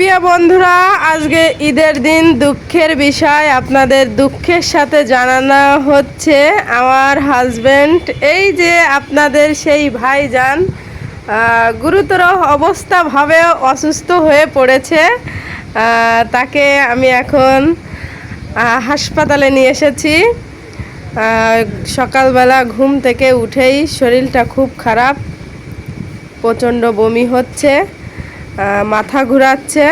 প্রিয় বন্ধুরা, আজকে ঈদের দিন দুঃখের বিষয় আপনাদের দুঃখের সাথে জানানো হচ্ছে আমার হাজবেন্ড এই যে আপনাদের সেই ভাইজান গুরুতর অবস্থাভাবে অসুস্থ হয়ে পড়েছে। তাকে আমি এখন হাসপাতালে নিয়ে এসেছি। সকালবেলা ঘুম থেকে উঠেই শরীরটা খুব খারাপ, প্রচণ্ড বমি হচ্ছে, মাথা ঘোরাচ্ছে,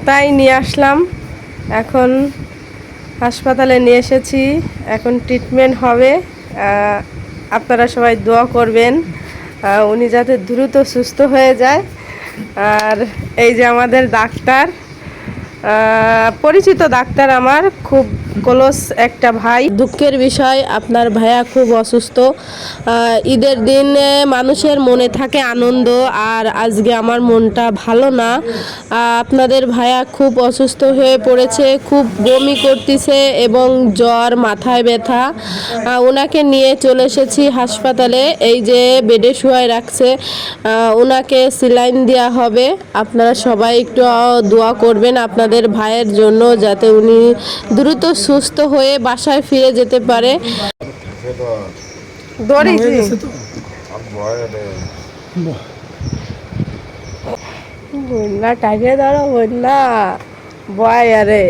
তাই নিয়ে আসলাম। এখন হাসপাতালে নিয়ে এসেছি, এখন ট্রিটমেন্ট হবে। আপনারা সবাই দোয়া করবেন উনি যাতে দ্রুত সুস্থ হয়ে যায়। আর এই যে আমাদের ডাক্তার, পরিচিত ডাক্তার, আমার খুব ক্লোজ একটা ভাই। দুঃখের বিষয় আপনার ভাইয়া খুব অসুস্থ। ঈদের দিনে মানুষের মনে থাকে আনন্দ, আর আজকে আমার মনটা ভালো না। আপনাদের ভাইয়া খুব অসুস্থ হয়ে পড়েছে, খুব বমি করতেছে এবং জ্বর, মাথায় ব্যথা। ওনাকে নিয়ে চলে এসেছি হাসপাতালে, এই যে বেডে শুয়ায় রাখছে, ওনাকে স্যালাইন দেওয়া হবে। আপনারা সবাই একটু দোয়া করবেন আপনাদের ভাইয়ের জন্য, যাতে উনি দ্রুত সুস্থ হয়ে বাসায় ফিরে যেতে পারে। বন্যা টাইমে ধরো, বন্যা বয় আরে